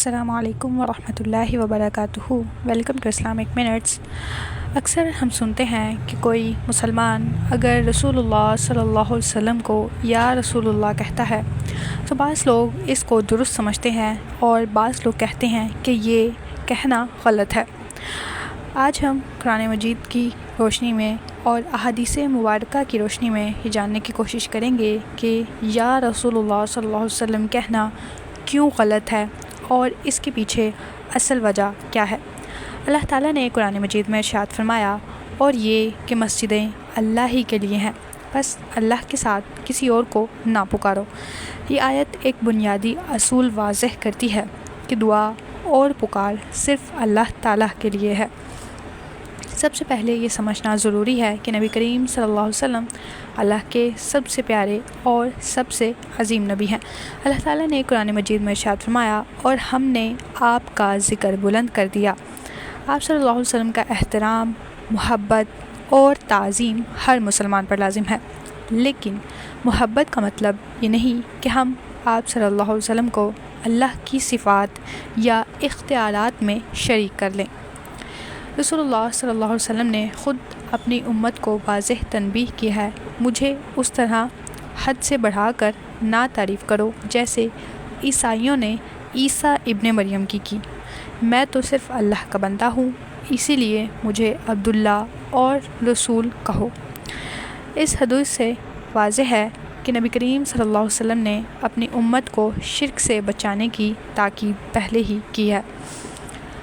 السلام علیکم ورحمۃ اللہ وبرکاتہ۔ Welcome to Islamic minutes. اکثر ہم سنتے ہیں کہ کوئی مسلمان اگر رسول اللہ صلی اللہ علیہ وسلم کو یا رسول اللہ کہتا ہے تو بعض لوگ اس کو درست سمجھتے ہیں اور بعض لوگ کہتے ہیں کہ یہ کہنا غلط ہے۔ آج ہم قرآن مجید کی روشنی میں اور احادیث مبارکہ کی روشنی میں یہ جاننے کی کوشش کریں گے کہ یا رسول اللہ صلی اللہ علیہ وسلم کہنا کیوں غلط ہے اور اس کے پیچھے اصل وجہ کیا ہے۔ اللہ تعالیٰ نے قرآن مجید میں ارشاد فرمایا، اور یہ کہ مسجدیں اللہ ہی کے لیے ہیں، بس اللہ کے ساتھ کسی اور کو نہ پکارو۔ یہ آیت ایک بنیادی اصول واضح کرتی ہے کہ دعا اور پکار صرف اللہ تعالیٰ کے لیے ہے۔ سب سے پہلے یہ سمجھنا ضروری ہے کہ نبی کریم صلی اللہ علیہ وسلم اللہ کے سب سے پیارے اور سب سے عظیم نبی ہیں۔ اللہ تعالیٰ نے قرآن مجید میں ارشاد فرمایا، اور ہم نے آپ کا ذکر بلند کر دیا۔ آپ صلی اللہ علیہ وسلم کا احترام، محبت اور تعظیم ہر مسلمان پر لازم ہے، لیکن محبت کا مطلب یہ نہیں کہ ہم آپ صلی اللہ علیہ وسلم کو اللہ کی صفات یا اختیارات میں شریک کر لیں۔ رسول اللہ صلی اللہ علیہ وسلم نے خود اپنی امت کو واضح تنبیہ کی ہے، مجھے اس طرح حد سے بڑھا کر نہ تعریف کرو جیسے عیسائیوں نے عیسیٰ ابن مریم کی۔ میں تو صرف اللہ کا بندہ ہوں، اسی لیے مجھے عبداللہ اور رسول کہو۔ اس حدیث سے واضح ہے کہ نبی کریم صلی اللہ علیہ وسلم نے اپنی امت کو شرک سے بچانے کی تاکید پہلے ہی کی ہے۔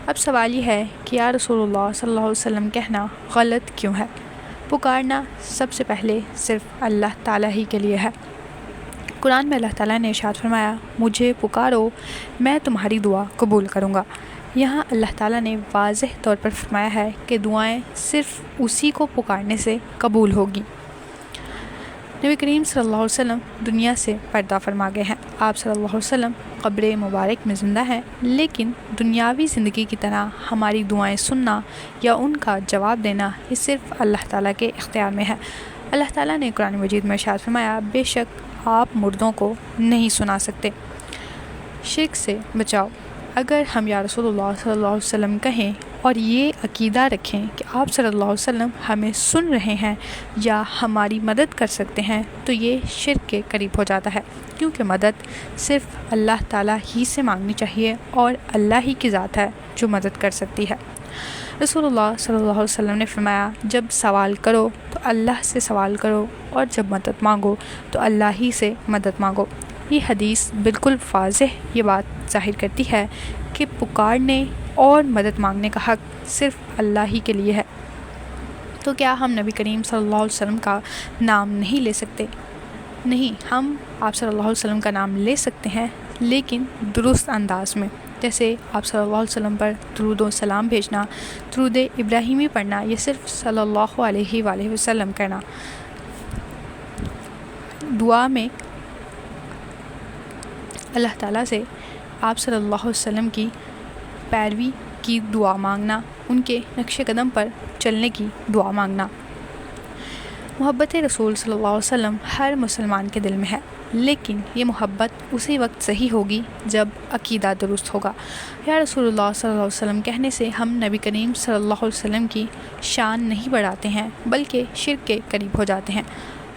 اب سوال یہ ہے کہ یا رسول اللہ صلی اللہ علیہ وسلم کہنا غلط کیوں ہے؟ پکارنا سب سے پہلے صرف اللہ تعالیٰ ہی کے لیے ہے۔ قرآن میں اللہ تعالیٰ نے ارشاد فرمایا، مجھے پکارو میں تمہاری دعا قبول کروں گا۔ یہاں اللہ تعالیٰ نے واضح طور پر فرمایا ہے کہ دعائیں صرف اسی کو پکارنے سے قبول ہوگی۔ نبی کریم صلی اللہ علیہ وسلم دنیا سے پردہ فرما گئے ہیں۔ آپ صلی اللہ علیہ وسلم قبر مبارک میں زندہ ہیں، لیکن دنیاوی زندگی کی طرح ہماری دعائیں سننا یا ان کا جواب دینا یہ صرف اللہ تعالیٰ کے اختیار میں ہے۔ اللہ تعالیٰ نے قرآن مجید میں ارشاد فرمایا، بے شک آپ مردوں کو نہیں سنا سکتے۔ شرک سے بچاؤ۔ اگر ہم یا رسول اللہ صلی اللہ علیہ وسلم کہیں اور یہ عقیدہ رکھیں کہ آپ صلی اللہ علیہ وسلم ہمیں سن رہے ہیں یا ہماری مدد کر سکتے ہیں تو یہ شرک کے قریب ہو جاتا ہے، کیونکہ مدد صرف اللہ تعالیٰ ہی سے مانگنی چاہیے اور اللہ ہی کی ذات ہے جو مدد کر سکتی ہے۔ رسول اللہ صلی اللہ علیہ وسلم نے فرمایا، جب سوال کرو تو اللہ سے سوال کرو اور جب مدد مانگو تو اللہ ہی سے مدد مانگو۔ یہ حدیث بالکل واضح یہ بات ظاہر کرتی ہے کہ پکارنے اور مدد مانگنے کا حق صرف اللہ ہی کے لیے ہے۔ تو کیا ہم نبی کریم صلی اللہ علیہ وسلم کا نام نہیں لے سکتے؟ نہیں، ہم آپ صلی اللہ علیہ وسلم کا نام لے سکتے ہیں، لیکن درست انداز میں، جیسے آپ صلی اللہ علیہ وسلم پر درود و سلام بھیجنا، درود ابراہیمی پڑھنا، یہ صرف صلی اللہ علیہ وآلہ وسلم کرنا۔ دعا میں اللہ تعالیٰ سے آپ صلی اللہ علیہ وسلم کی پیروی کی دعا مانگنا، ان کے نقش قدم پر چلنے کی دعا مانگنا۔ محبت رسول صلی اللہ علیہ وسلم ہر مسلمان کے دل میں ہے، لیکن یہ محبت اسی وقت صحیح ہوگی جب عقیدہ درست ہوگا۔ یا رسول اللہ صلی اللہ علیہ وسلم کہنے سے ہم نبی کریم صلی اللہ علیہ وسلم کی شان نہیں بڑھاتے ہیں بلکہ شرک کے قریب ہو جاتے ہیں۔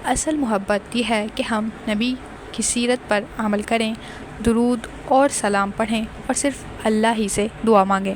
اصل محبت یہ ہے کہ ہم نبی کی سیرت پر عمل کریں، درود اور سلام پڑھیں اور صرف اللہ ہی سے دعا مانگیں۔